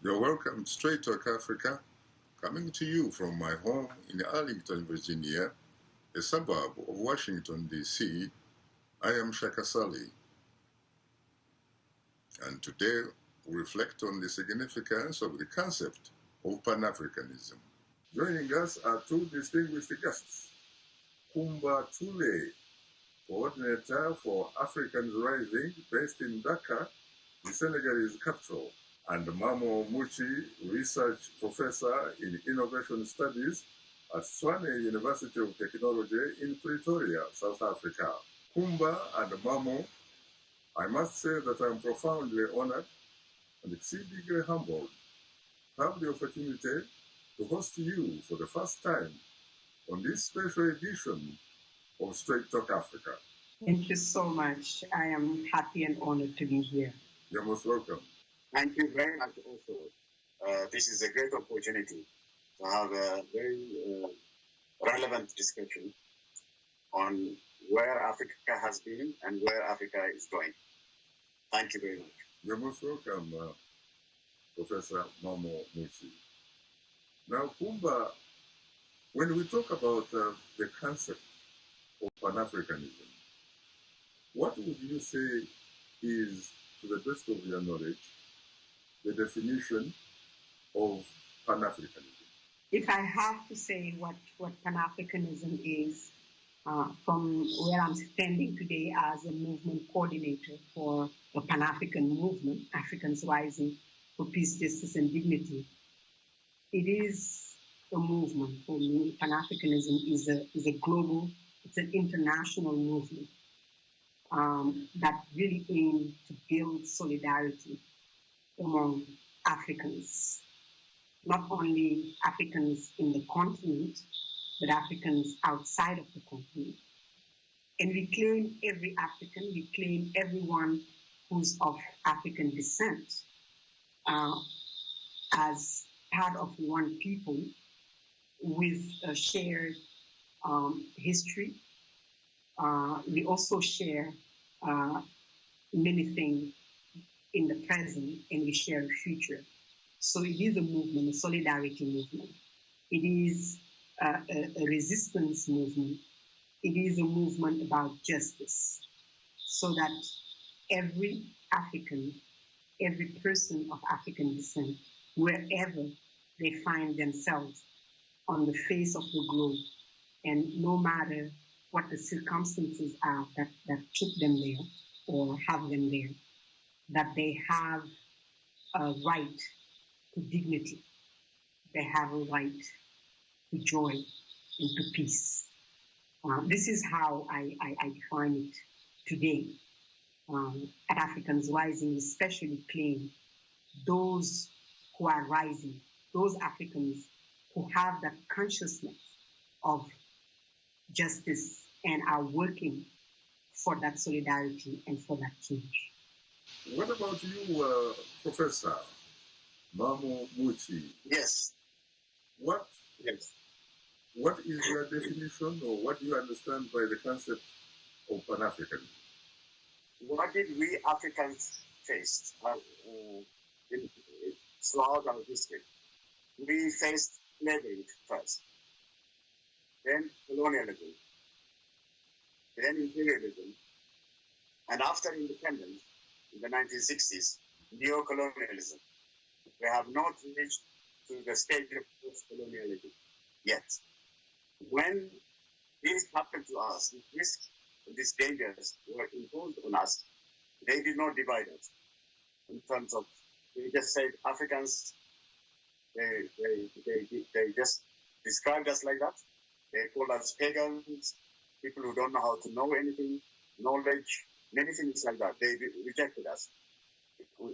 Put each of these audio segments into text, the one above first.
You're welcome to Straight Talk Africa, coming to you from my home in Arlington, Virginia, a suburb of Washington, D.C. I am Shaka Sali, and today we reflect on the significance of the concept of Pan-Africanism. Joining us are two distinguished guests, Kumba Tule, coordinator for Africans Rising based in Dakar, the Senegalese capital, and Mamo Muchi, research professor in innovation studies at Swane University of Technology in Pretoria, South Africa. Kumba and Mamo, I must say that I'm profoundly honored and exceedingly humbled to have the opportunity to host you for the first time on this special edition of Straight Talk Africa. Thank you so much. I am happy and honored to be here. You're most welcome. Thank you very much also. This is a great opportunity to have a very relevant discussion on where Africa has been and where Africa is going. Thank you very much. You're most welcome, Professor Mamo Muchi. Now, Kumba, when we talk about the concept of Pan-Africanism, what would you say is, to the best of your knowledge, the definition of Pan-Africanism? If I have to say what Pan-Africanism is, from where I'm standing today as a movement coordinator for the Pan-African movement, Africans Rising for Peace, Justice and Dignity, it is a movement. For me, Pan-Africanism is a global, it's an international movement that really aims to build solidarity among Africans, not only Africans in the continent, but Africans outside of the continent. And we claim every African, we claim everyone who's of African descent as part of one people with a shared history. We also share many things in the present, and we share a future. So it is a movement, a solidarity movement. It is a resistance movement. It is a movement about justice, so that every African, every person of African descent, wherever they find themselves on the face of the globe, and no matter what the circumstances are that took them there or have them there, that they have a right to dignity, they have a right to joy and to peace. This is how I define it today. At Africans Rising, we especially claim those who are rising, those Africans who have that consciousness of justice and are working for that solidarity and for that change. What about you, Professor Mamo Muchi? Yes. Yes. What is your definition, or what do you understand by the concept of Pan-Africanism? What did we Africans face throughout our history? We faced slavery first, then colonialism, then imperialism, and after independence in the 1960s, neo-colonialism. We have not reached to the stage of post-colonialism yet. When this happened to us, these dangers were imposed on us, they did not divide us in terms of, they just said Africans, they just described us like that. They called us pagans, people who don't know how to know anything, knowledge, many things like that. They rejected us.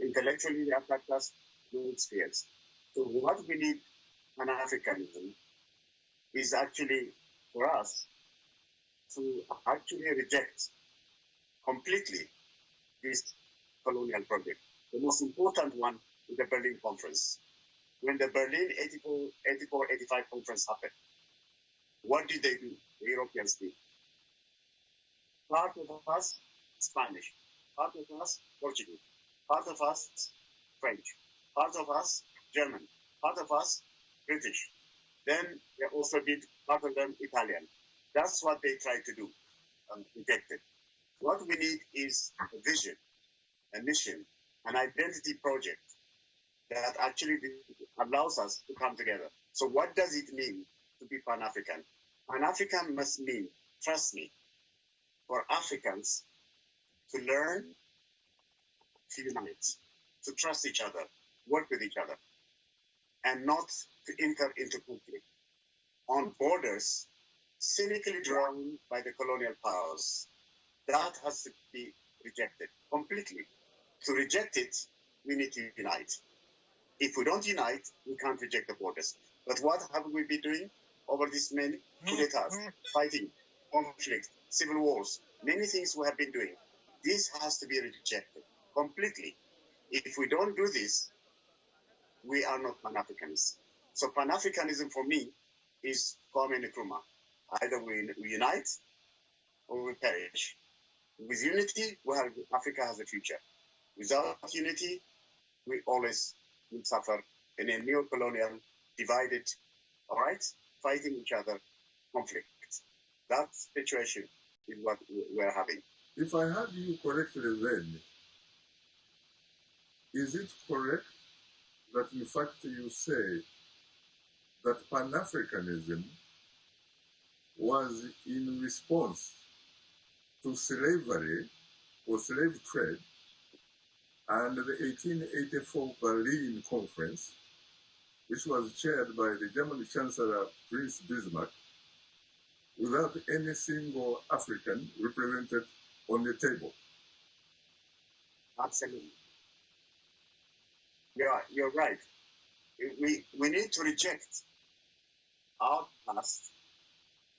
Intellectually, they attacked us in all spheres. So what we need Pan-Africanism is actually for us to actually reject completely this colonial project. The most important one is the Berlin Conference. When the Berlin 84-85 conference happened, what did they do? The Europeans did. Part of us, Spanish. Part of us, Portuguese. Part of us, French. Part of us, German, part of us British. Then they also did part of them Italian. That's what they tried to do and rejected. What we need is a vision, a mission, an identity project that actually allows us to come together. So what does it mean to be Pan-African? Pan-African must mean, trust me, for Africans to learn to unite, to trust each other, work with each other, and not to enter into conflict on borders cynically drawn by the colonial powers. That has to be rejected completely. To reject it, we need to unite. If we don't unite, we can't reject the borders. But what have we been doing over these many coup d'etats, fighting, conflict, civil wars, many things we have been doing? This has to be rejected completely. If we don't do this, we are not Pan-Africans. So Pan-Africanism for me is Kwame Nkrumah. Either we unite or we perish. With unity, Africa has a future. Without unity, we always will suffer in a neo-colonial, divided, all right, fighting each other, conflict. That situation is what we're having. If I heard you correctly then, is it correct that in fact you say that Pan-Africanism was in response to slavery or slave trade and the 1884 Berlin Conference, which was chaired by the German Chancellor Prince Bismarck, without any single African represented on the table? Absolutely. You're right. We need to reject our past.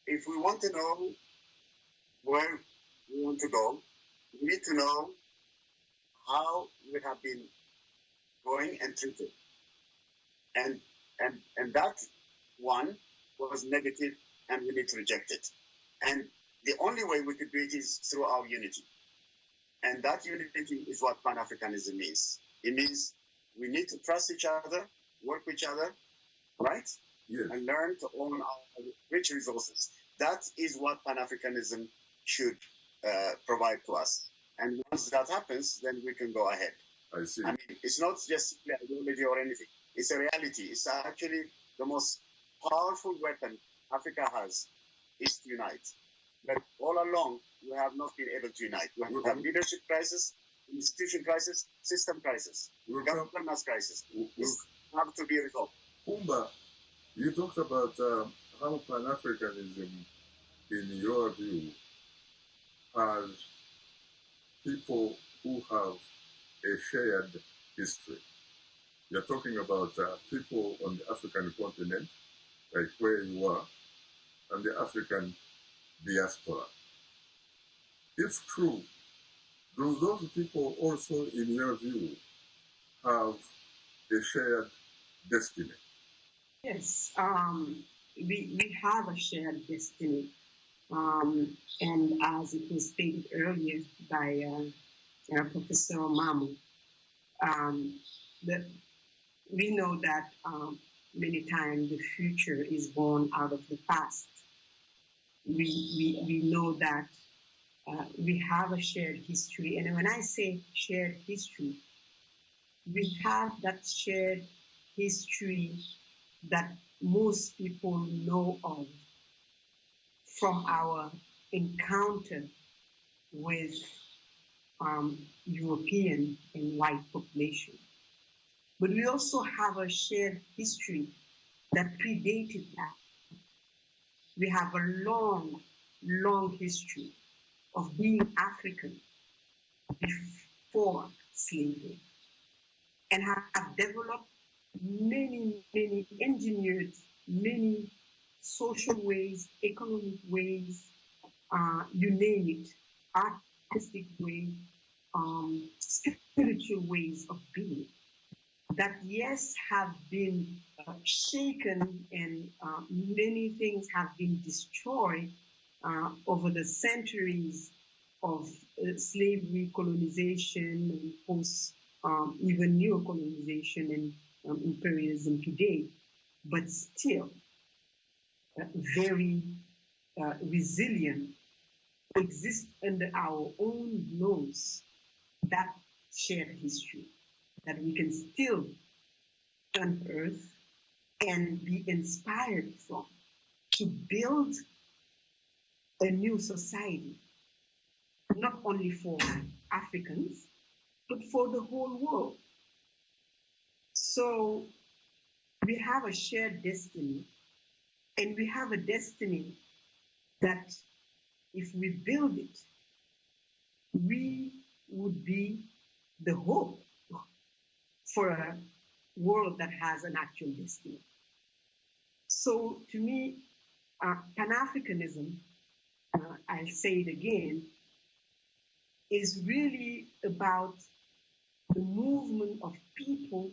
If we want to know where we want to go, we need to know how we have been going and treated. And that one was negative, and we need to reject it. And the only way we could do it is through our unity. And that unity is what Pan-Africanism means. It means we need to trust each other, work with each other, right? Yes. And learn to own our rich resources. That is what Pan-Africanism should provide to us. And once that happens, then we can go ahead. I see. I mean, it's not just ideology or anything. It's a reality. It's actually the most powerful weapon Africa has is to unite. But all along, we have not been able to unite. We have leadership crisis, institution crisis, system crisis, governance crisis. This have to be resolved. Kumba, you talked about how Pan-Africanism, in your view, has people who have a shared history. You're talking about people on the African continent, like where you are, and the African diaspora. If true, do those people also, in your view, have a shared destiny? Yes, we have a shared destiny. And as it was stated earlier by Professor Mamu, that we know that many times the future is born out of the past. We know that we have a shared history. And when I say shared history, we have that shared history that most people know of from our encounter with European and white population. But we also have a shared history that predated that. We have a long, long history of being African before slavery and have developed many, many engineered, many social ways, economic ways, you name it, artistic ways, spiritual ways of being that, yes, have been shaken and many things have been destroyed over the centuries of slavery, colonization, and post even neo-colonization imperialism today, but still very resilient, exist under our own nose, that shared history that we can still unearth and be inspired from to build a new society, not only for Africans, but for the whole world. So we have a shared destiny, and we have a destiny that if we build it, we would be the hope for a world that has an actual destiny. So to me, Pan-Africanism, I'll say it again, is really about the movement of people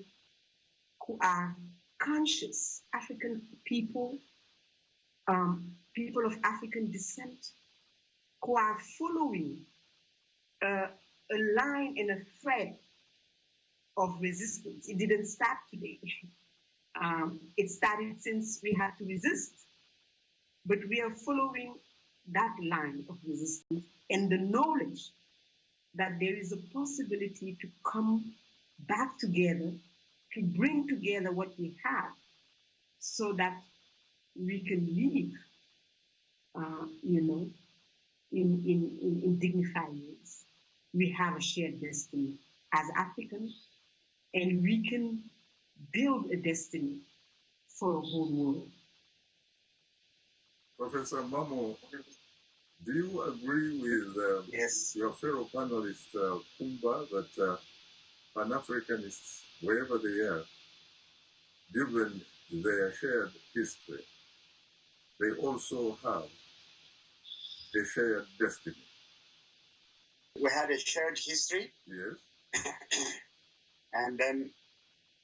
who are conscious, African people, people of African descent, who are following a line and a thread of resistance. It didn't start today. It started since we had to resist. But we are following that line of resistance and the knowledge that there is a possibility to come back together, to bring together what we have so that we can live, in dignified ways. We have a shared destiny as Africans, and we can build a destiny for a whole world. Professor Mamo, do you agree with Yes. your fellow panelist, Kumba, that Pan-Africanists, wherever they are, given their shared history, they also have a shared destiny? We had a shared history, Yes. and then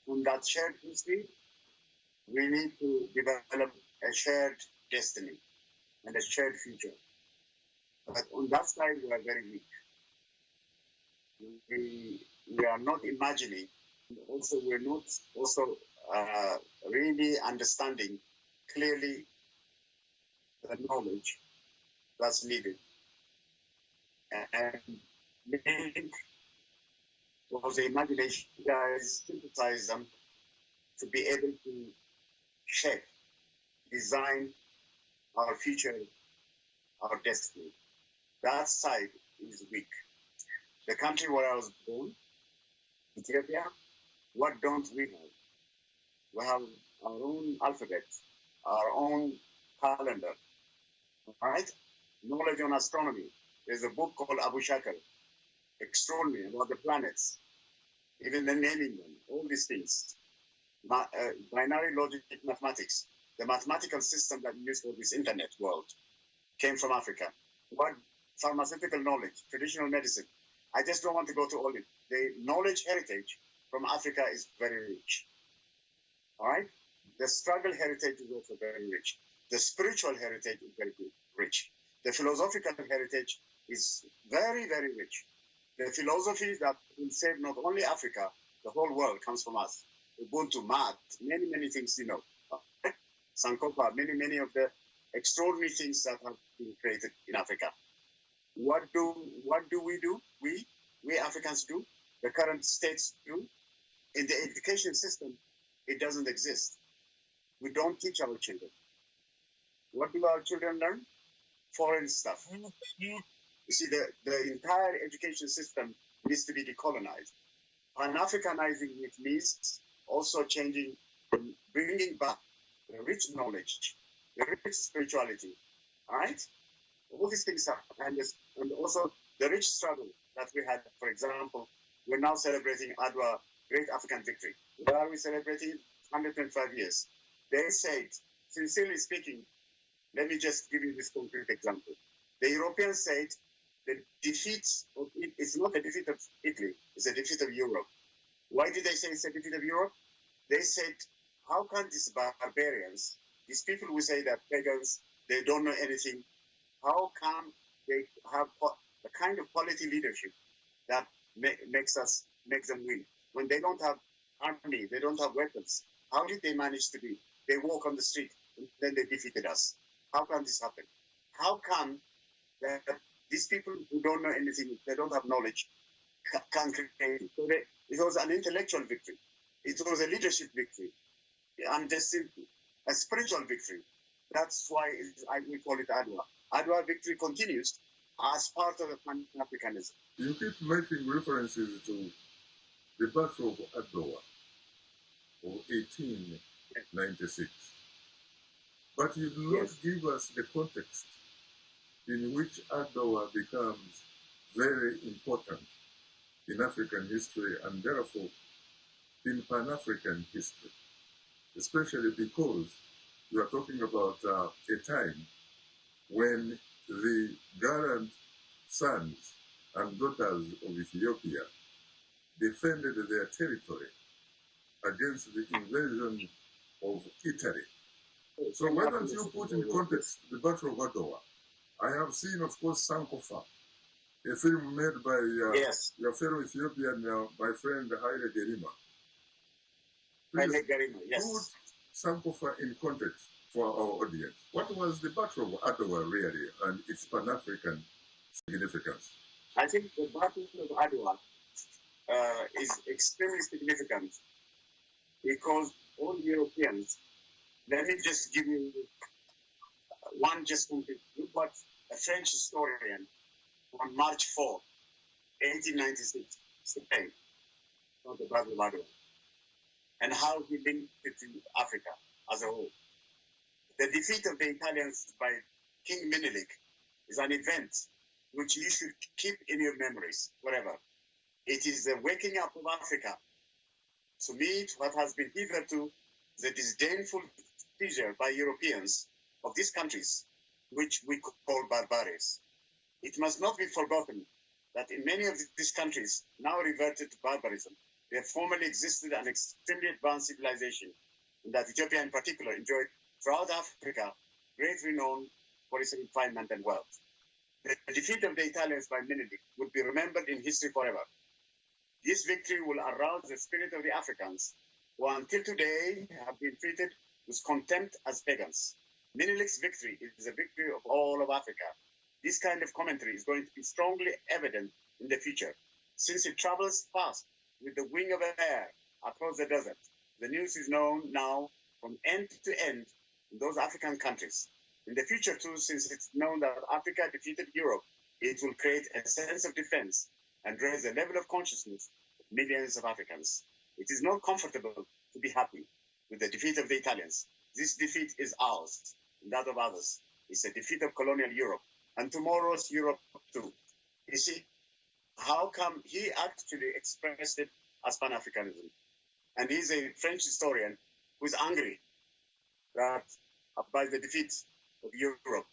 from that shared history, we need to develop a shared destiny and a shared future. But on that side, we are very weak. We are not imagining. Also, we're not really understanding clearly the knowledge that's needed. And make those imagination guys synthesize them to be able to shape, design our future, our destiny. That side is weak. The country where I was born, Ethiopia, what don't we have? We have our own alphabet, our own calendar, right? Knowledge on astronomy. There's a book called Abu Shakal, extraordinary about the planets, even the naming them, all these things. Binary logic mathematics, the mathematical system that we use for this internet world came from Africa. What pharmaceutical knowledge, traditional medicine. I just don't want to go to all it. The knowledge heritage from Africa is very rich. All right? The struggle heritage is also very rich. The spiritual heritage is very rich. The philosophical heritage is very, very rich. The philosophies that will save not only Africa, the whole world comes from us. Ubuntu, math, many, many things, Sankofa, many of the extraordinary things that have been created in Africa. What do we do? We Africans do. The current states do. In the education system, it doesn't exist. We don't teach our children. What do our children learn? Foreign stuff. You see, the entire education system needs to be decolonized. Pan-Africanizing it means also changing, bringing back the rich knowledge, the rich spirituality, all right? All these things are, and also the rich struggle that we had. For example, we're now celebrating Adwa, Great African Victory. Where are we celebrating? 125 years. They said, sincerely speaking, let me just give you this concrete example. The Europeans said the defeat of it is not a defeat of Italy, it's a defeat of Europe. Why did they say it's a defeat of Europe? They said, how can these barbarians, these people who say that pagans, they don't know anything, how come they have the kind of quality leadership that makes them win when they don't have army. They don't have weapons. How did they manage to be? They walk on the street and then they defeated us. How can this happen? How come that these people who don't know anything, they don't have knowledge, can create it? So it was an intellectual victory. It was a leadership victory. And just a spiritual victory. That's why we call it Adwa. Adwa victory continues as part of the Pan-Africanism. You keep making references to the Battle of Ottawa of 1896. But you do not give us the context in which Ottawa becomes very important in African history and therefore in Pan-African history, especially because you are talking about a time when the gallant sons and daughters of Ethiopia defended their territory against the invasion of Italy. So why don't you put in context the Battle of Ottawa? I have seen, of course, Sankofa, a film made by your fellow Ethiopian, my friend Haile Gerima. Please put Sankofa in context for our audience. What was the Battle of Ottawa really and its Pan-African significance? I think the Battle of Ottawa is extremely significant because all Europeans, let me just give you one just complete. Look what a French historian on March 4, 1896, saying about the Battle of Ottawa and how he linked it to Africa as a whole. The defeat of the Italians by King Menelik is an event which you should keep in your memories, whatever. It is the waking up of Africa to meet what has been hitherto the disdainful seizure by Europeans of these countries, which we call barbaries. It must not be forgotten that in many of these countries, now reverted to barbarism, there formerly existed an extremely advanced civilization, and that Ethiopia in particular enjoyed throughout Africa great renown for its refinement and wealth. The defeat of the Italians by Menelik would be remembered in history forever. This victory will arouse the spirit of the Africans, who until today have been treated with contempt as pagans. Menelik's victory is a victory of all of Africa. This kind of commentary is going to be strongly evident in the future, since it travels fast with the wing of air across the desert. The news is known now from end to end in those African countries. In the future too, since it's known that Africa defeated Europe, it will create a sense of defense and raise the level of consciousness of millions of Africans. It is not comfortable to be happy with the defeat of the Italians. This defeat is ours, and that of others. It's a defeat of colonial Europe, and tomorrow's Europe too. You see, how come he actually expressed it as Pan-Africanism? And he's a French historian who's angry that by the defeat of Europe.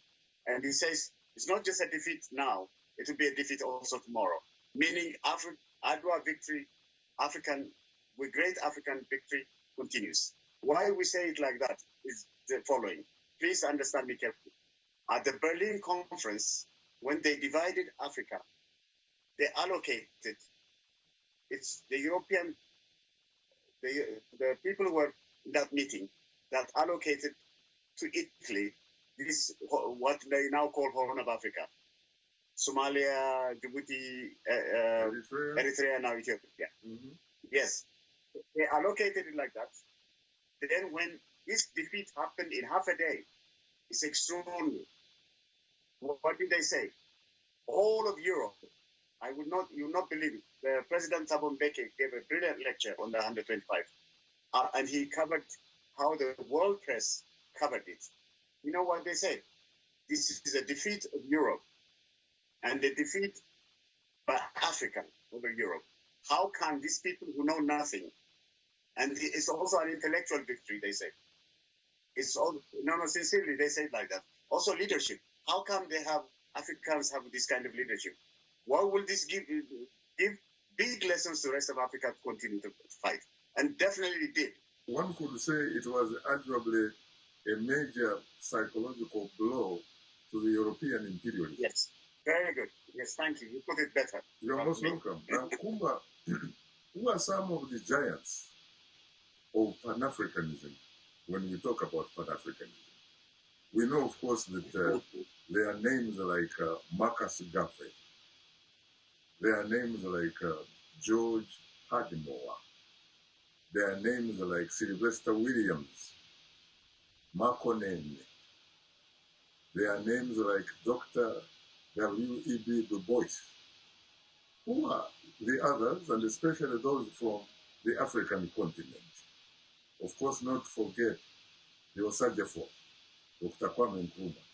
And he says, it's not just a defeat now, it will be a defeat also tomorrow. Meaning Adwa victory, with great African victory continues. Why we say it like that is the following. Please understand me carefully. At the Berlin Conference, when they divided Africa, they allocated, it's the European, the people who were in that meeting that allocated to Italy this, what they now call Horn of Africa. Somalia, Djibouti, Eritrea, now Ethiopia. Mm-hmm. Yes, they allocated it like that. Then when this defeat happened in half a day, it's extraordinary. What did they say? All of Europe, you will not believe it. The President Thabo Mbeki gave a brilliant lecture on the 125. And he covered how the world press covered it. You know what they said? This is a defeat of Europe and a defeat by Africa over Europe. How can these people who know nothing, and it's also an intellectual victory, they say. It's all, sincerely, they say it like that. Also leadership. How come Africans have this kind of leadership? What will this give big lessons to the rest of Africa to continue to fight? And definitely did. One could say it was arguably a major psychological blow to the European imperialism. Yes, very good. Yes, thank you. You put it better. You're most welcome. Now, Kumba, who are some of the giants of Pan-Africanism when we talk about Pan-Africanism. We know, of course, that there are names like Marcus Garvey. There are names like George Hadimore. There are names like Sylvester Williams, Makonene. There are names like Dr. W.E.B. Du Bois. Who are the others, and especially those from the African continent? Of course, not forget the Osajefo, Dr. Kwame Nkrumah.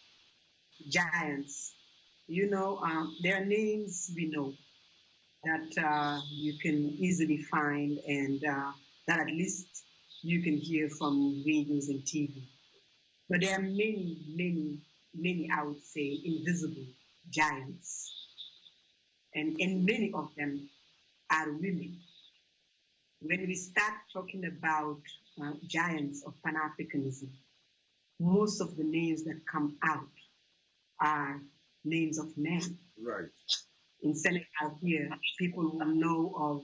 Giants. There are names we know that you can easily find, and that at least you can hear from radios and TV. But there are many, I would say, invisible giants. And many of them are women. When we start talking about giants of Pan-Africanism, most of the names that come out are names of men. Right. In Senegal here, people will know of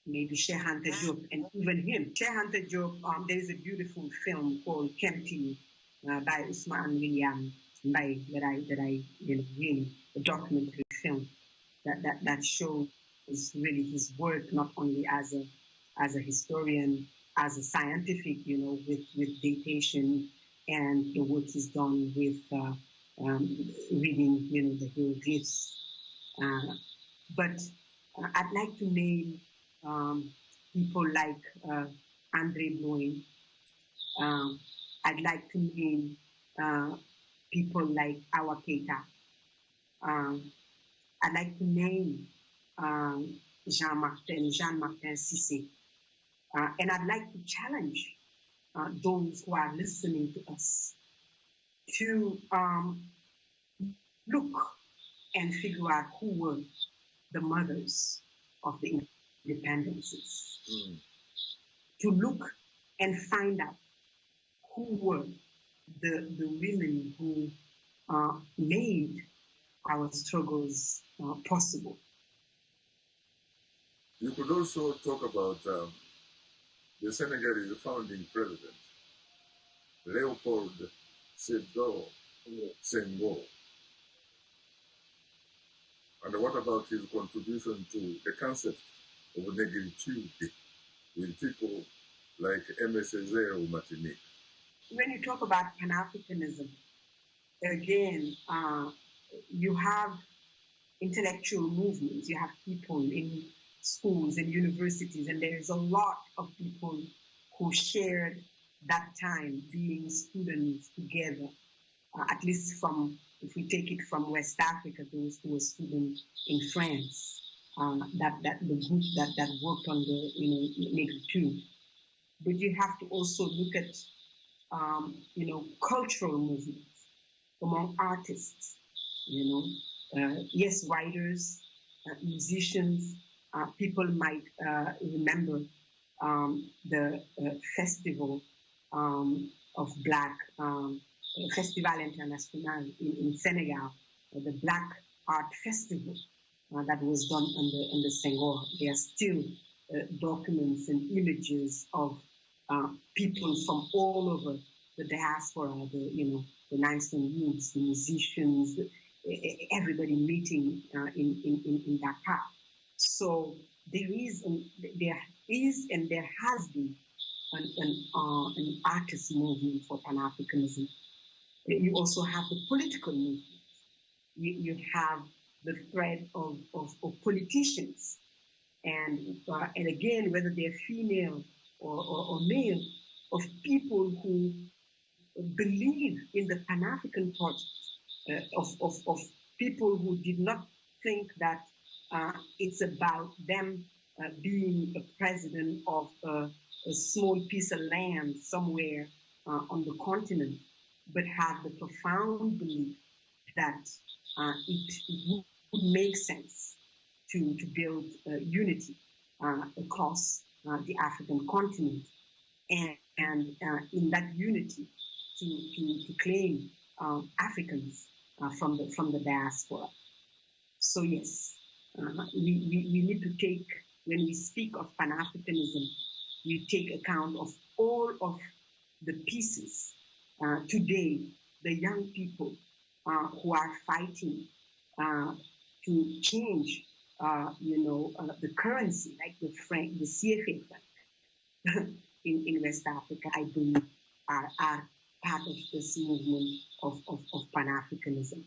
maybe Cheikh Anta Diop, and even him. Cheikh Anta Diop, there is a beautiful film called Kempty by Usman William Mbaye that I really, a documentary film that shows really his work, not only as a historian, as a scientific, with datation, and the work he's done with reading, the hieroglyphs. But I'd like to name people like Andre Bloin. I'd like to name people like Awa Keita. I'd like to name Jean-Martin Cissé. And I'd like to challenge those who are listening to us to look and figure out who were the mothers of the independences. To look and find out who were the women who made our struggles possible. You could also talk about the Senegalese founding president, Leopold Sédar Senghor. And what about his contribution to the concept of negritude with people like Aimé Césaire or Martinique? When you talk about Pan-Africanism, again, you have intellectual movements, you have people in schools and universities, and there is a lot of people who shared that time being students together, at least from, if we take it from West Africa, those who were students in France, that the group that worked on the negritude. But you have to also look at cultural movements among artists, yes, writers, musicians. People might remember the festival of Black, Festival International in Senegal, the Black Art Festival that was done under Senghor. There are still documents and images of people from all over the diaspora, the Langston youths, the musicians, everybody meeting in Dakar. So there is and there has been an artist movement for Pan-Africanism. You also have the political movement. You have the thread of politicians, and again, whether they're female or male, of people who believe in the Pan-African project, of people who did not think that it's about them being a president of a small piece of land somewhere on the continent, but have the profound belief that it would make sense to build unity across the African continent, and in that unity to claim Africans from the diaspora. So yes, we need to take, when we speak of Pan-Africanism, you take account of all of the pieces. Today, the young people who are fighting to change, the currency, like the CFA franc in West Africa, I believe, are part of this movement of Pan-Africanism.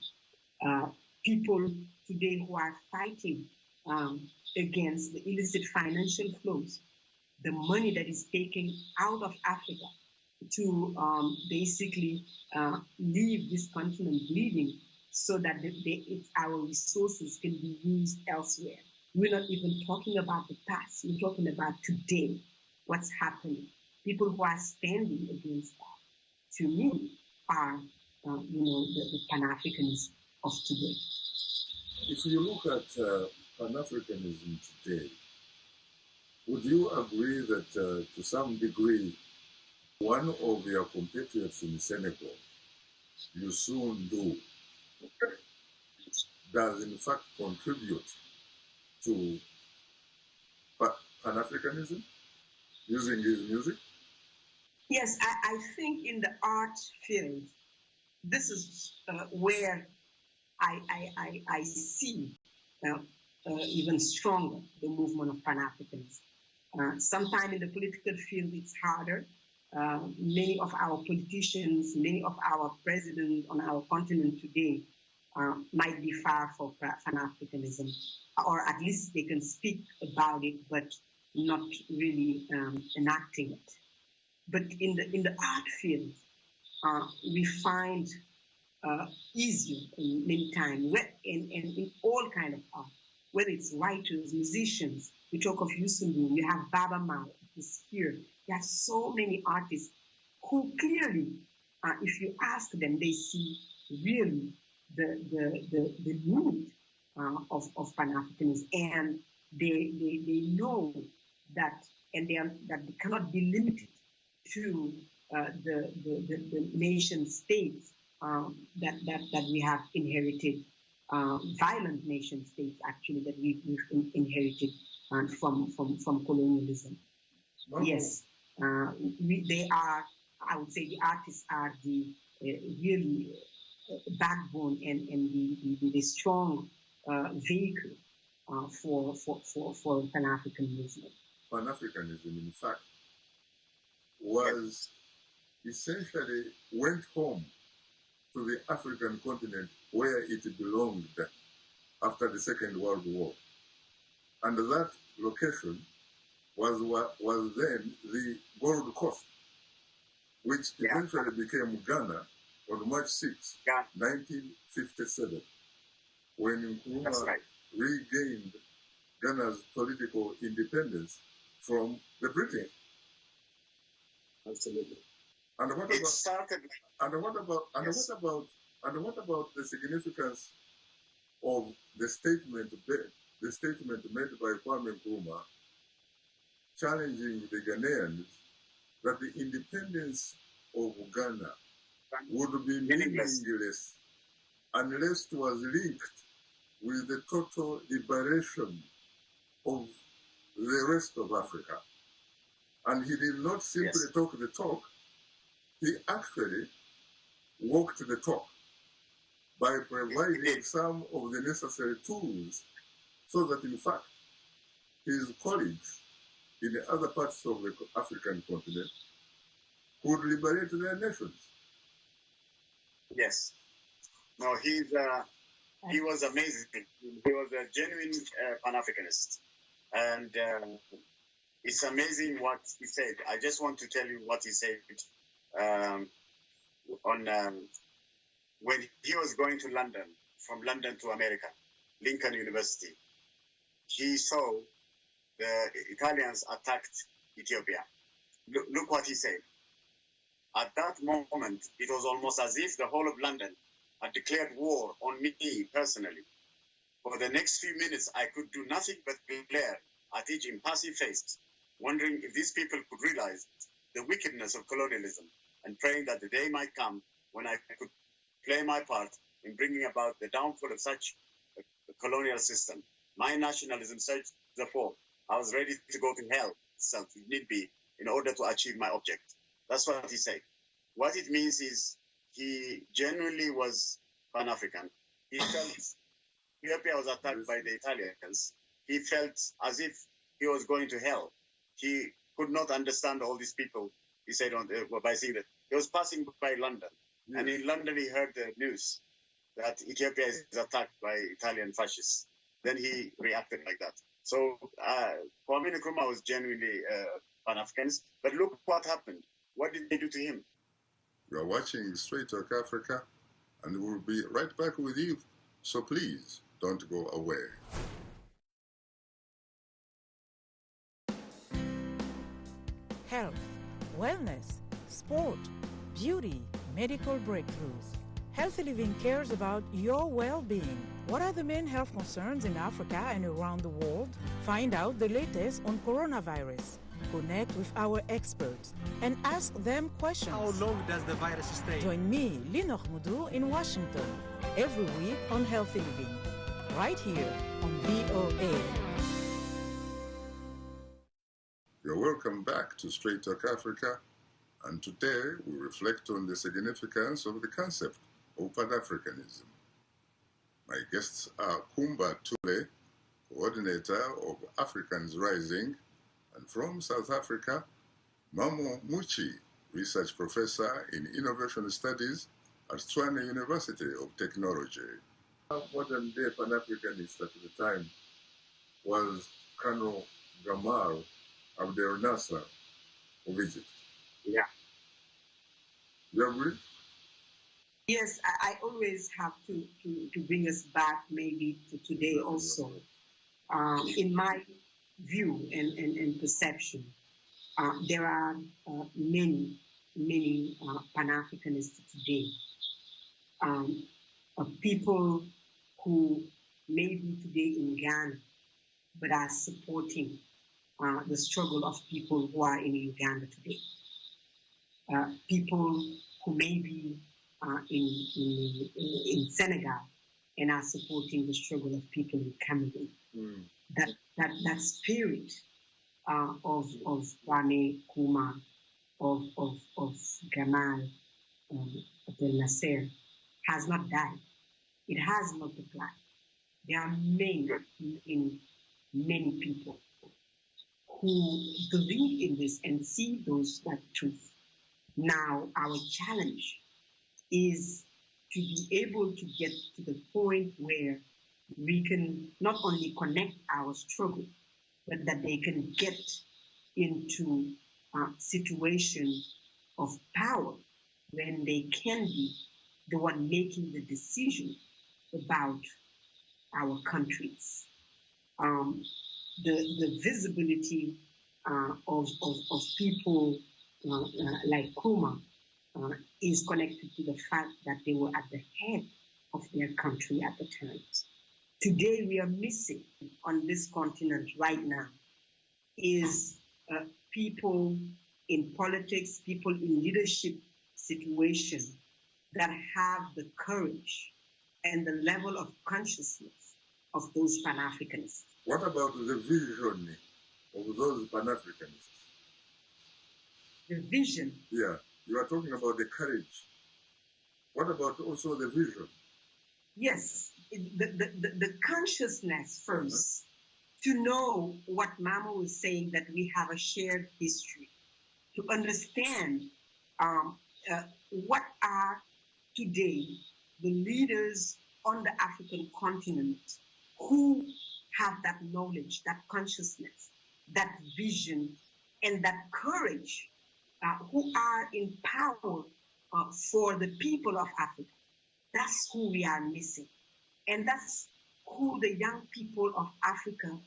People today who are fighting against the illicit financial flows, the money that is taken out of Africa to basically leave this continent bleeding so that our resources can be used elsewhere. We're not even talking about the past. We're talking about today, what's happening. People who are standing against that, to me, are the Pan-Africanists of today. If you look at Pan-Africanism today, would you agree that to some degree, one of your compatriots in Senegal, Youssou N'Dour, does in fact contribute to Pan-Africanism using his music? Yes, I think in the art field, this is where I see even stronger the movement of Pan-Africanism. Sometimes in the political field, it's harder. Many of our politicians, many of our presidents on our continent today might be far from Pan-Africanism, or at least they can speak about it, but not really enacting it. But in the art field, we find easier many times, in all kind of art, whether it's writers, musicians. We talk of Youssou N'Dour, you have Baba Mal, is here. There are so many artists who clearly, if you ask them, they see really the need of Pan-Africanism, and they know that, and that they cannot be limited to the nation states that we have inherited, violent nation states actually that we've inherited from colonialism. Yes, they are. I would say the artists are the really backbone and the strong vehicle for Pan-African movement. Pan-Africanism, in fact, was essentially went home to the African continent where it belonged after the Second World War. And that location was then the Gold Coast, which eventually became Ghana on March 6, 1957, when Nkrumah regained Ghana's political independence from the British. Absolutely. And what about the significance of the statement made by Kwame Nkrumah challenging the Ghanaians that the independence of Ghana would be meaningless unless it was linked with the total liberation of the rest of Africa. And he did not simply talk the talk, he actually walked the talk by providing some of the necessary tools so that, in fact, his colleagues in the other parts of the African continent could liberate their nations. Yes. No, he was amazing. He was a genuine Pan-Africanist. And it's amazing what he said. I just want to tell you what he said when he was going to London, from London to America, Lincoln University. He saw the Italians attacked Ethiopia. Look what he said. At that moment, it was almost as if the whole of London had declared war on me personally. For the next few minutes, I could do nothing but glare at each impassive face, wondering if these people could realize the wickedness of colonialism, and praying that the day might come when I could play my part in bringing about the downfall of such a colonial system. My nationalism surged therefore. I was ready to go to hell itself, if need be, in order to achieve my object. That's what he said. What it means is he genuinely was Pan-African. He felt Ethiopia was attacked by the Italians. He felt as if he was going to hell. He could not understand all these people. He said by saying that he was passing by London, and in London he heard the news that Ethiopia is attacked by Italian fascists. Then he reacted like that. So Kwame Nkrumah was genuinely Pan-Africanist. But look what happened. What did they do to him? You are watching Straight Talk Africa, and we'll be right back with you. So please, don't go away. Health, wellness, sport, beauty, medical breakthroughs. Healthy Living cares about your well-being. What are the main health concerns in Africa and around the world? Find out the latest on coronavirus. Connect with our experts and ask them questions. How long does the virus stay? Join me, Linor Moudou, in Washington every week on Healthy Living, right here on VOA. You're welcome back to Straight Talk Africa, and today we reflect on the significance of the concept of Pan-Africanism. My guests are Kumba Tule, coordinator of Africans Rising, and from South Africa, Mamo Muchi, research professor in innovation studies at Tshwane University of Technology. Modern-day Pan-Africanist at the time was Colonel Gamal Abdel Nasser of Egypt. Yeah. You agree? Yes, I always have to bring us back maybe to today also. In my view and perception, there are many Pan-Africanists today. People who may be today in Ghana, but are supporting the struggle of people who are in Uganda today. People who may be in Senegal and are supporting the struggle of people in Cameroon. That spirit of Kwame Nkrumah, of Gamal Abdel Nasser has not died. It has multiplied. There are many people who believe in this and see that truth. Now, our challenge is to be able to get to the point where we can not only connect our struggle, but that they can get into a situation of power when they can be the one making the decision about our countries. The visibility of people like Nkrumah is connected to the fact that they were at the head of their country at the time. Today we are missing on this continent right now is people in politics, people in leadership situations that have the courage and the level of consciousness of those Pan-Africanists. What about the vision of those Pan-Africanists? The vision? Yeah, you are talking about the courage. What about also the vision? Yes, the consciousness first, to know what Mama was saying, that we have a shared history, to understand what are today the leaders on the African continent who have that knowledge, that consciousness, that vision, and that courage, who are in power for the people of Africa. That's who we are missing. And that's who the young people of Africa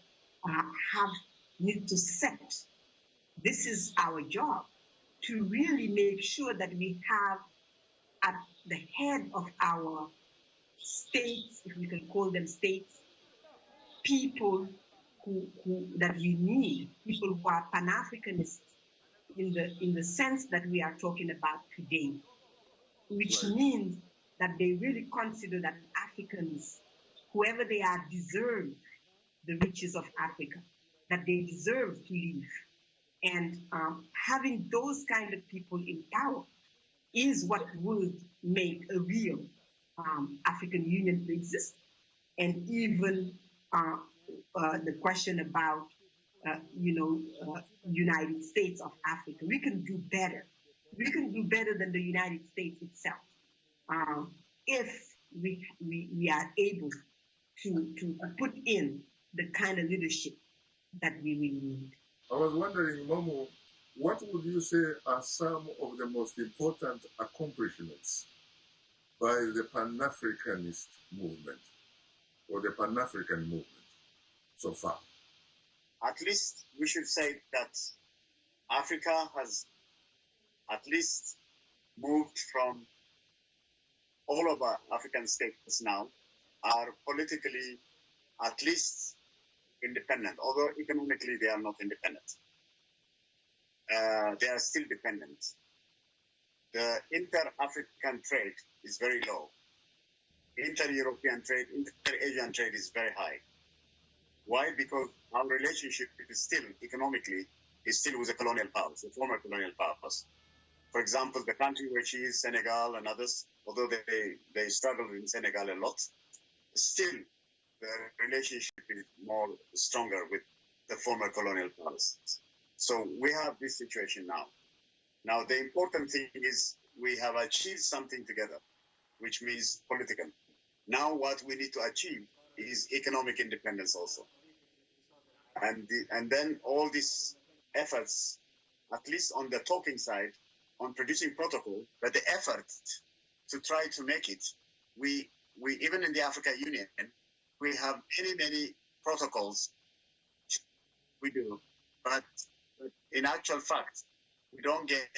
need to set. This is our job, to really make sure that we have at the head of our states, if we can call them states, people who that you need, people who are Pan-Africanists in the sense that we are talking about today, which means that they really consider that Africans, whoever they are, deserve the riches of Africa, that they deserve to live And having those kind of people in power is what would make a real African Union exist. And even the question about, United States of Africa, we can do better. We can do better than the United States itself if we are able to put in the kind of leadership that we really need. I was wondering, Momo, what would you say are some of the most important accomplishments by the Pan-Africanist movement or the Pan-African movement so far? At least we should say that Africa has at least moved from all of our African states now are politically at least independent, although economically they are not independent. They are still dependent. The inter-African trade is very low. Inter-European trade, inter-Asian trade is very high. Why? Because our relationship is still, economically, is still with the colonial powers, the former colonial powers. For example, the country where she is, Senegal and others, although they struggle in Senegal a lot, still the relationship is more stronger with the former colonial powers. So we have this situation now. Now, the important thing is we have achieved something together, which means political. Now what we need to achieve is economic independence also. And then all these efforts, at least on the talking side, on producing protocol, but the effort to try to make it, we even in the African Union, we have many protocols we do, but in actual fact, we don't get,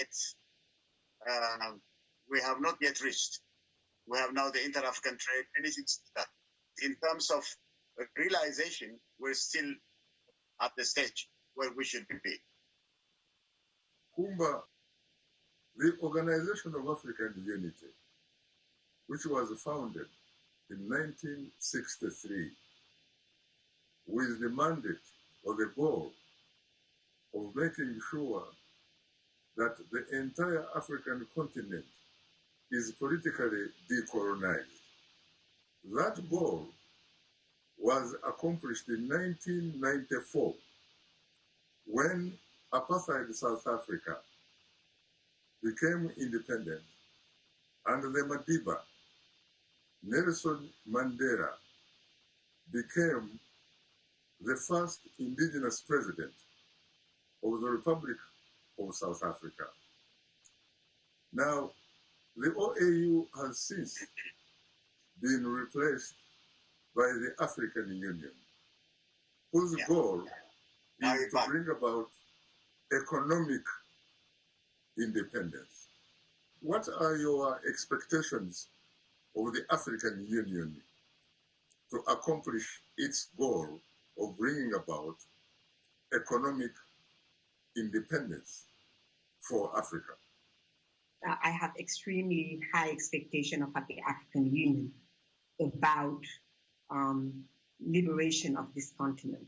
we have not yet reached. We have now the inter-African trade, anything like that. In terms of realization, we're still at the stage where we should be. Kumba, the Organization of African Unity, which was founded in 1963 with the mandate or the goal of making sure that the entire African continent is politically decolonized. That goal was accomplished in 1994 when apartheid South Africa became independent and the Madiba, Nelson Mandela, became the first indigenous president of the Republic of South Africa. Now, the OAU has since been replaced by the African Union, whose goal is to bring about economic independence. What are your expectations of the African Union to accomplish its goal of bringing about economic independence for Africa? I have extremely high expectation of the African Union about liberation of this continent.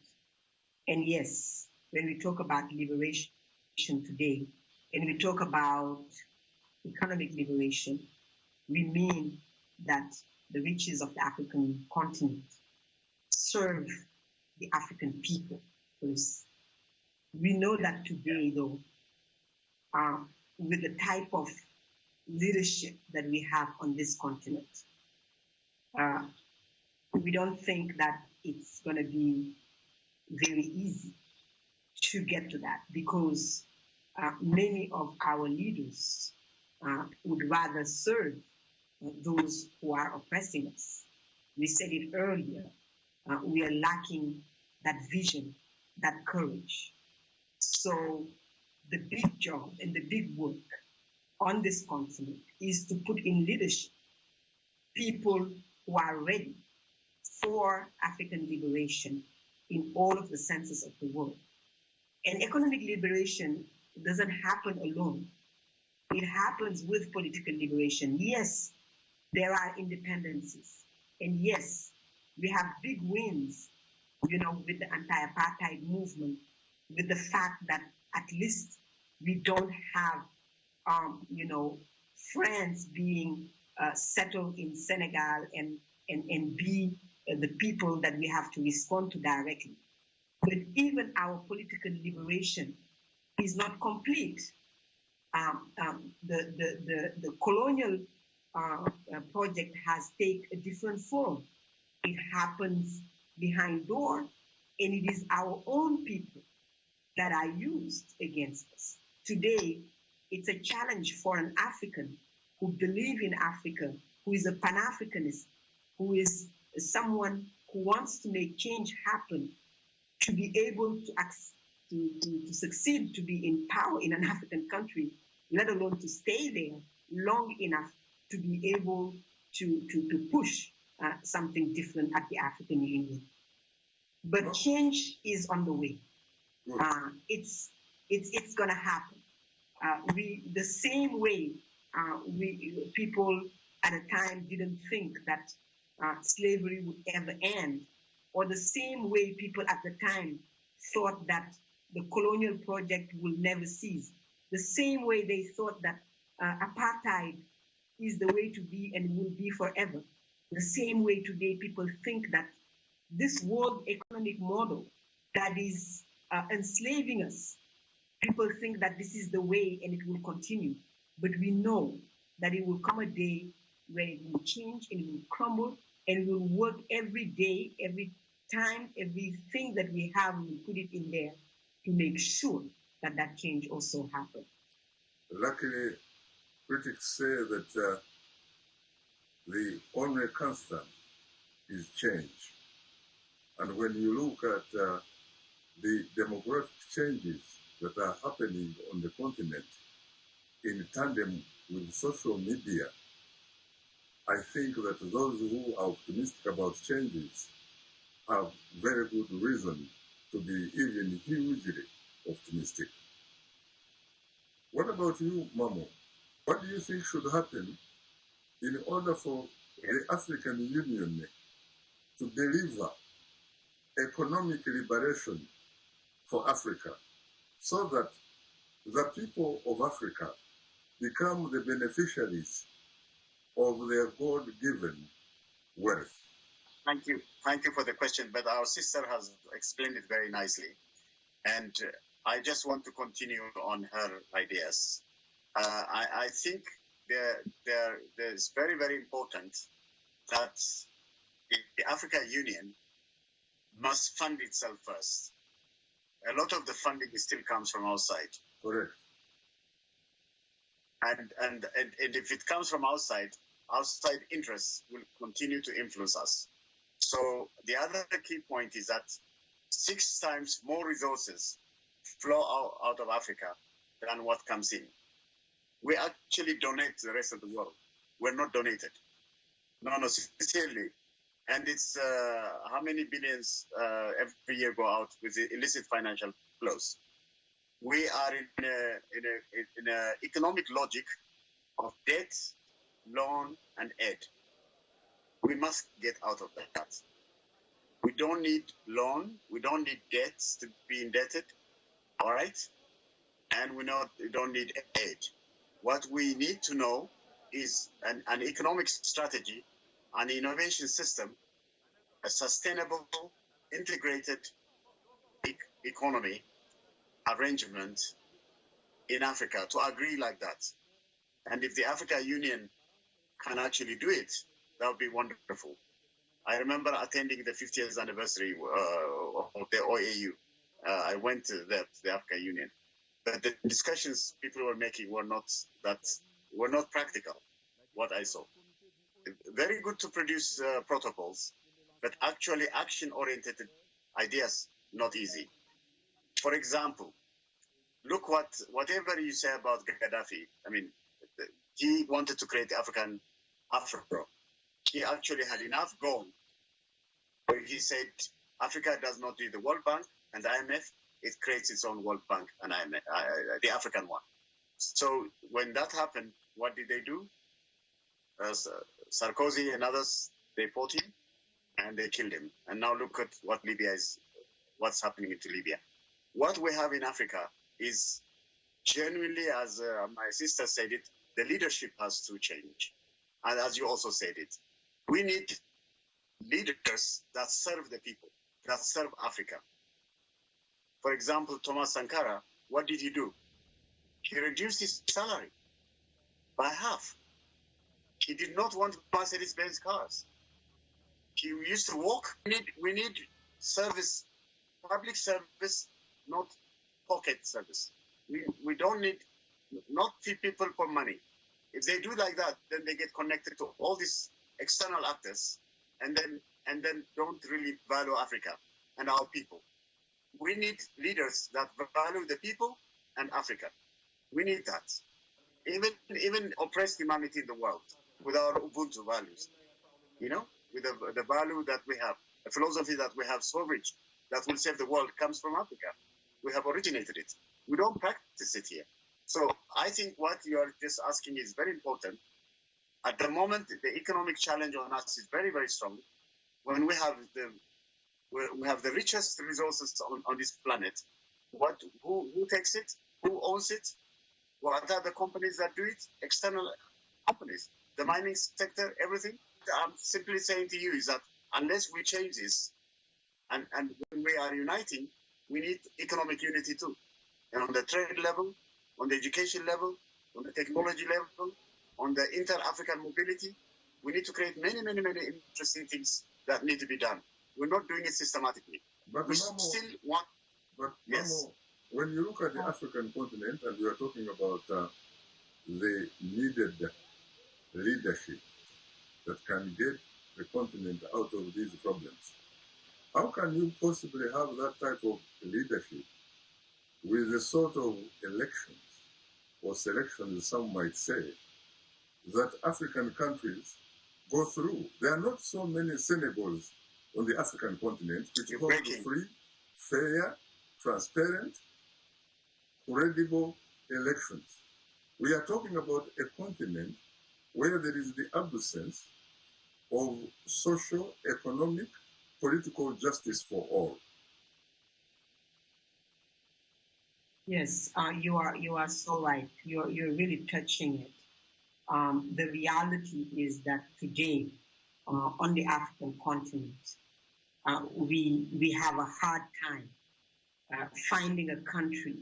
And yes, when we talk about liberation today, and we talk about economic liberation, we mean that the riches of the African continent serve the African people first. We know that today, though, with the type of leadership that we have on this continent, we don't think that it's going to be very easy to get to that, because many of our leaders would rather serve those who are oppressing us. We said it earlier, we are lacking that vision, that courage. So the big job and the big work on this continent is to put in leadership people who are ready for African liberation in all of the senses of the word. And economic liberation doesn't happen alone. It happens with political liberation. Yes, there are independencies. And yes, we have big wins, with the anti-apartheid movement, with the fact that at least we don't have, friends being settled in Senegal and be the people that we have to respond to directly. But even our political liberation is not complete. The colonial project has taken a different form. It happens behind doors, and it is our own people that are used against us. Today, it's a challenge for an African who believes in Africa, who is a Pan-Africanist, who is someone who wants to make change happen, to be able to succeed, to be in power in an African country, let alone to stay there long enough to be able to push something different at the African Union. But change is on the way. It's going to happen. The same way people at a time didn't think that slavery would ever end, or the same way people at the time thought that the colonial project will never cease, the same way they thought that apartheid is the way to be and will be forever, the same way today people think that this world economic model that is enslaving us, people think that this is the way and it will continue. But we know that it will come a day where it will change and it will crumble, and we will work every day, every time, everything that we have, we will put it in there to make sure that that change also happens. Luckily, critics say that the only constant is change. And when you look at the demographic changes that are happening on the continent in tandem with social media, I think that those who are optimistic about changes have very good reason to be even hugely optimistic. What about you, Mamo? What do you think should happen in order for the African Union to deliver economic liberation for Africa, so that the people of Africa become the beneficiaries of their God-given wealth? Thank you. Thank you for the question, but our sister has explained it very nicely. And I just want to continue on her ideas. I think there's very, very important that the African Union must fund itself first. A lot of the funding still comes from outside. Correct. And if it comes from outside interests will continue to influence us. So the other key point is that 6 times more resources flow out of Africa than what comes in. We actually donate to the rest of the world. We're not donated. No, sincerely. And it's how many billions every year go out with the illicit financial flows. We are in a economic logic of debt, loan, and aid. We must get out of that. We don't need loan. We don't need debts to be indebted. All right? And we don't need aid. What we need to know is an economic strategy, an innovation system, a sustainable, integrated economy arrangement in Africa to agree like that. And if the African Union can actually do it, that would be wonderful. I remember attending the 50th anniversary of the OAU. I went to the African Union. But the discussions people were making were not practical, what I saw. Very good to produce protocols, but actually action-oriented ideas, not easy. For example, look whatever you say about Gaddafi, I mean, he wanted to create the African Afro. He actually had enough goal where he said Africa does not need the World Bank and the IMF, it creates its own World Bank and IMF, the African one. So when that happened, what did they do? Sarkozy and others, they fought him and they killed him. And now look at what's happening to Libya. What we have in Africa is genuinely, as my sister said it, the leadership has to change. And as you also said it, we need leaders that serve the people, that serve Africa. For example, Thomas Sankara, what did he do? He reduced his salary by half. He did not want Mercedes-Benz cars. He used to walk. We need service, public service, not pocket service. We don't need not feed people for money. If they do like that, then they get connected to all these external actors, and then don't really value Africa and our people. We need leaders that value the people and Africa. We need that. Even oppressed humanity in the world with our Ubuntu values, with the value that we have, a philosophy that we have so rich that will save the world comes from Africa. We have originated it. We don't practice it here. So I think what you are just asking is very important. At the moment, the economic challenge on us is very, very strong. When we have the richest resources on this planet, who takes it? Who owns it? What are the companies that do it? External companies. The mining sector, everything. I'm simply saying to you is that unless we change this, and when we are uniting, we need economic unity too. And on the trade level, on the education level, on the technology level, on the inter-African mobility, we need to create many, many, many interesting things that need to be done. We're not doing it systematically. But we still want... But yes. Mamo, when you look at the African continent, and we are talking about the needed leadership that can get the continent out of these problems, how can you possibly have that type of leadership with the sort of elections or selections, some might say, that African countries go through? There are not so many Senegals on the African continent which hold free, fair, transparent, credible elections. We are talking about a continent where there is the absence of social, economic, political justice for all. Yes, you are so right. You're really touching it. The reality is that today, on the African continent, we have a hard time finding a country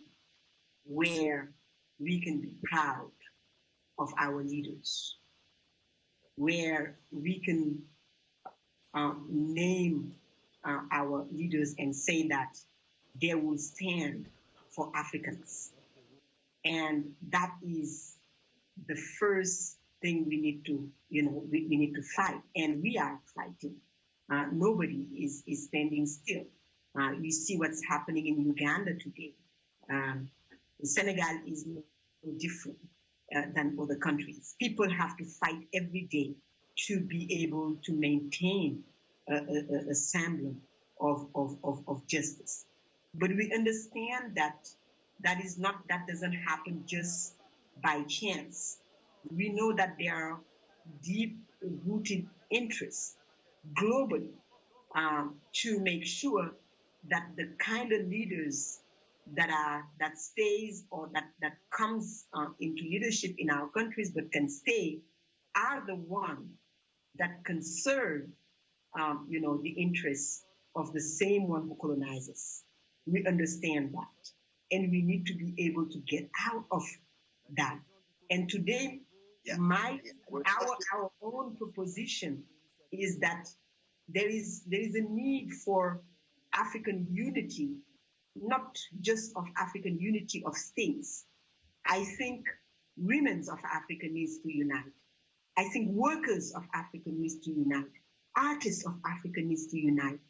where we can be proud of our leaders, where we can name our leaders and say that they will stand for Africans. And that is the first thing we need to, we need to fight. And we are fighting. Nobody is standing still. You see what's happening in Uganda today. Senegal is no different than other countries. People have to fight every day to be able to maintain a semblance of justice. But we understand that that doesn't happen just by chance. We know that there are deep-rooted interests globally to make sure that the kind of leaders that stays or that comes into leadership in our countries but can stay are the ones that can serve the interests of the same one who colonizes. We understand that, and we need to be able to get out of that. And today, our own proposition is that there is a need for African unity, not just of African unity of states. I think women of Africa needs to unite. I think workers of Africa needs to unite. Artists of Africa needs to unite.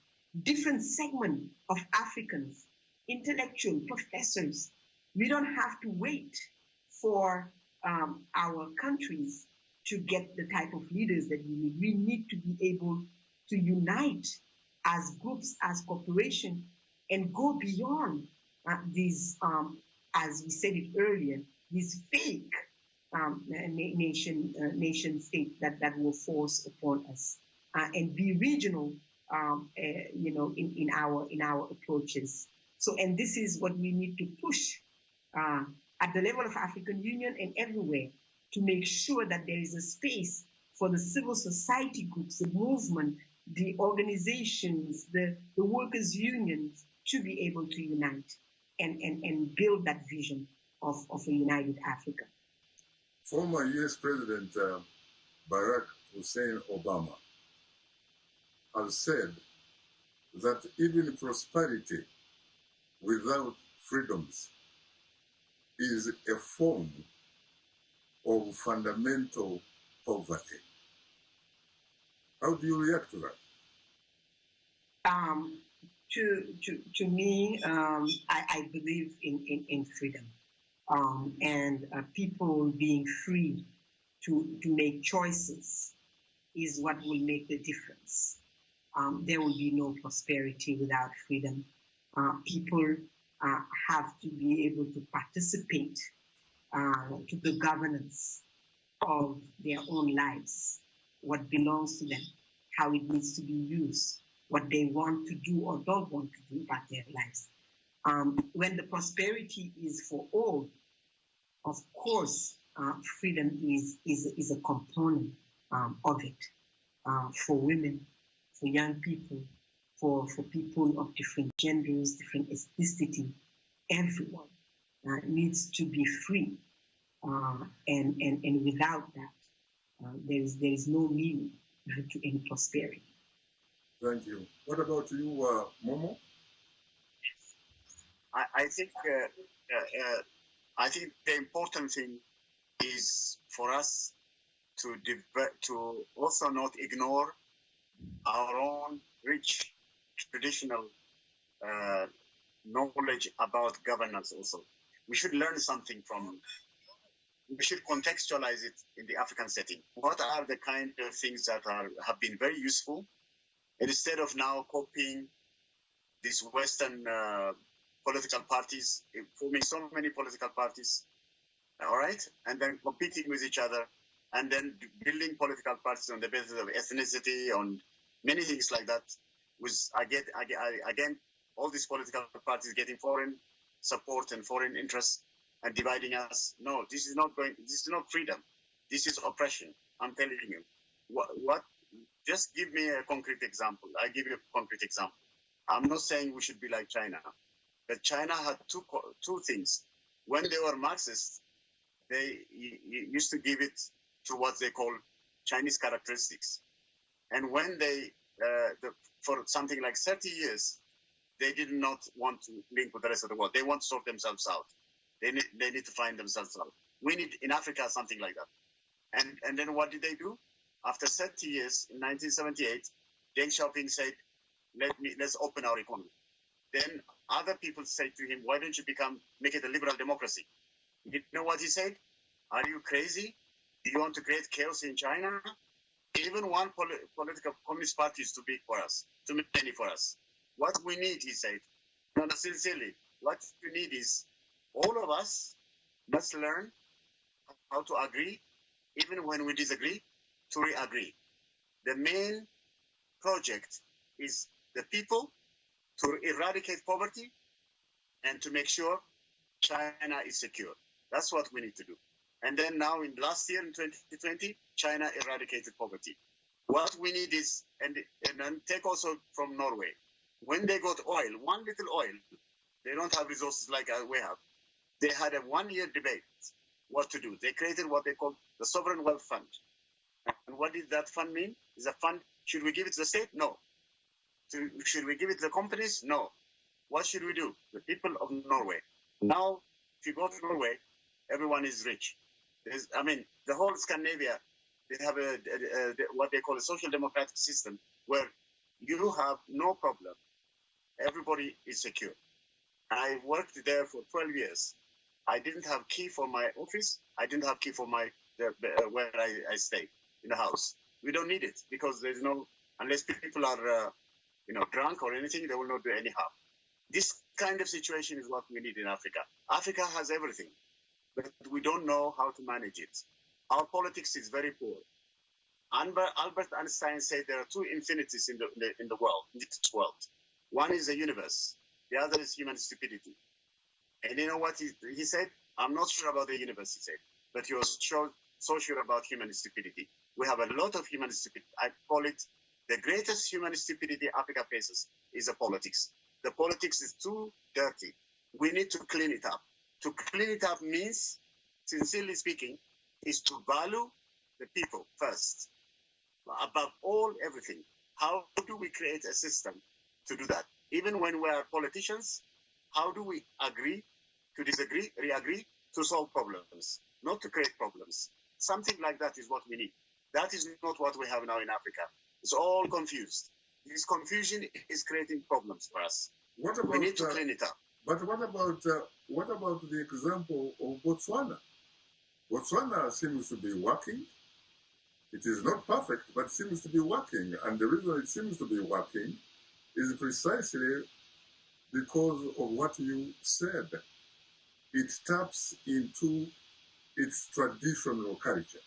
Different segments of Africans, intellectual professors. We don't have to wait for our countries to get the type of leaders that we need. We need to be able to unite as groups, as corporations, and go beyond these, as we said it earlier, these fake nation states that will force upon us, and be regional, in our approaches. So, and this is what we need to push at the level of African Union and everywhere, to make sure that there is a space for the civil society groups, the movement, the organizations, the workers' unions to be able to unite and build that vision of a united Africa. Former US President Barack Hussein Obama has said that even prosperity without freedoms is a form of fundamental poverty. How do you react to that? To me, I believe in freedom and people being free to make choices is what will make the difference. There will be no prosperity without freedom. People have to be able to participate to the governance of their own lives, what belongs to them, how it needs to be used, what they want to do or don't want to do about their lives. When the prosperity is for all, of course, freedom is a component of it. For women, for young people, for people of different genders, different ethnicity, everyone needs to be free. And without that, there is no meaning to any prosperity. Thank you. What about you, Momo? I think the important thing is for us to also not ignore our own rich traditional knowledge about governance. Also, we should learn something from. We should contextualize it in the African setting. What are the kind of things that have been very useful, instead of now copying these Western political parties, forming so many political parties, all right, and then competing with each other, and then building political parties on the basis of ethnicity, on many things like that. Again, all these political parties getting foreign support and foreign interests and dividing us. No, this is not freedom. This is oppression. I'm telling you. What? Just give me a concrete example. I give you a concrete example. I'm not saying we should be like China, but China had two things. When they were Marxists, they used to give it to what they call Chinese characteristics. And when they, for something like 30 years, they did not want to link with the rest of the world. They want to sort themselves out. They need to find themselves out. We need in Africa something like that. And then what did they do? After 30 years, in 1978, Deng Xiaoping said, let's open our economy. Then other people said to him, why don't you make it a liberal democracy? You know what he said? Are you crazy? Do you want to create chaos in China? Even one political communist party is too big for us, too many for us. What we need, he said, no, sincerely, what we need is all of us must learn how to agree, even when we disagree, to re-agree. The main project is the people to eradicate poverty and to make sure China is secure. That's what we need to do. And then now in last year, in 2020, China eradicated poverty. What we need is, and then take also from Norway, when they got oil, one little oil, they don't have resources like we have. They had a 1-year debate what to do. They created what they call the Sovereign Wealth Fund. And what did that fund mean? Is a fund, should we give it to the state? No. Should we give it to the companies? No. What should we do? The people of Norway. Now, if you go to Norway, everyone is rich. The whole Scandinavia, they have what they call a social democratic system where you have no problem. Everybody is secure. I worked there for 12 years. I didn't have key for my office. I didn't have key for where I stay in the house. We don't need it because there's no, unless people are drunk or anything, they will not do any harm. This kind of situation is what we need in Africa. Africa has everything, but we don't know how to manage it. Our politics is very poor. Albert Einstein said there are two infinities in the world, in this world. One is the universe. The other is human stupidity. And you know what he said? I'm not sure about the universe, he said, but he was so sure about human stupidity. We have a lot of human stupidity. I call it the greatest human stupidity Africa faces is the politics. The politics is too dirty. We need to clean it up. To clean it up means, sincerely speaking, is to value the people first, above all, everything. How do we create a system to do that? Even when we are politicians, how do we agree to disagree, re-agree, to solve problems, not to create problems? Something like that is what we need. That is not what we have now in Africa. It's all confused. This confusion is creating problems for us. We need to clean it up. But what about the example of Botswana? Botswana seems to be working. It is not perfect, but seems to be working. And the reason it seems to be working is precisely because of what you said. It taps into its traditional culture.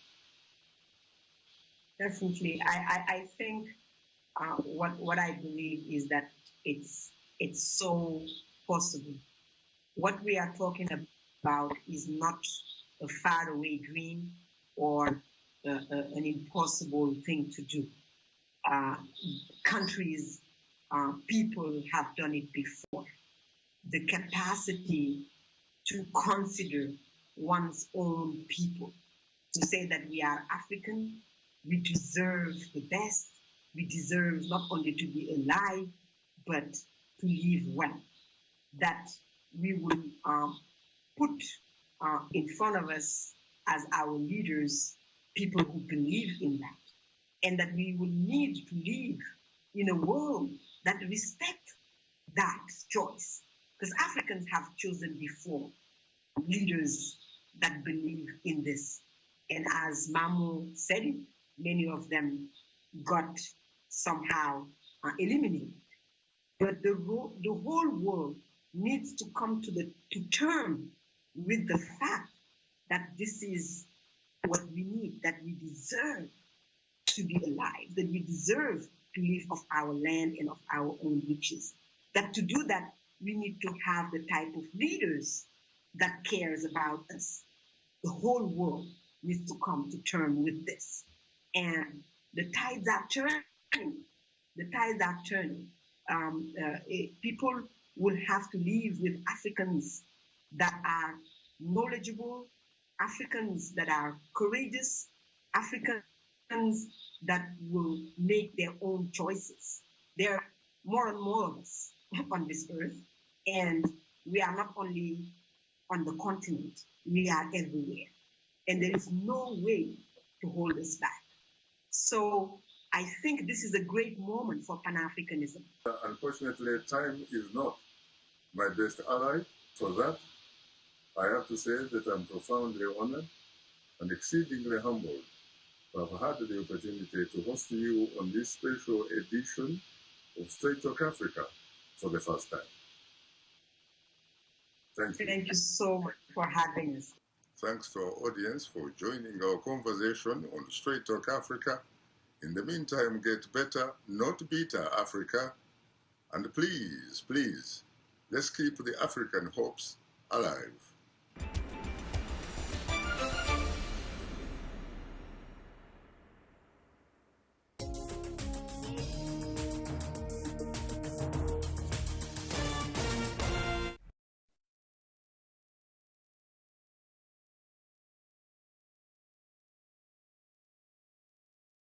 Definitely. I think what I believe is that it's so possible. What we are talking about is not a faraway dream or an impossible thing to do. Countries, people have done it before. The capacity to consider one's own people, to say that we are African, we deserve the best, we deserve not only to be alive, but to live well. That we will put in front of us as our leaders people who believe in that, and that we will need to live in a world that respects that choice. Because Africans have chosen before leaders that believe in this. And as Mamu said it, many of them got somehow eliminated. But the whole world needs to come to terms with the fact that this is what we need, that we deserve to be alive, that we deserve to live off our land and of our own riches. That to do that, we need to have the type of leaders that cares about us. The whole world needs to come to terms with this. And the tides are turning. The tides are turning. People will have to live with Africans that are knowledgeable, Africans that are courageous, Africans that will make their own choices. There are more and more of us on this earth, and we are not only on the continent, we are everywhere. And there is no way to hold us back. So I think this is a great moment for Pan-Africanism. Unfortunately, time is not my best ally. For that, I have to say that I'm profoundly honored and exceedingly humbled to have had the opportunity to host you on this special edition of Straight Talk Africa for the first time. Thank you. Thank you so much for having us. Thanks to our audience for joining our conversation on Straight Talk Africa. In the meantime, get better, not bitter, Africa. And please, please, let's keep the African hopes alive.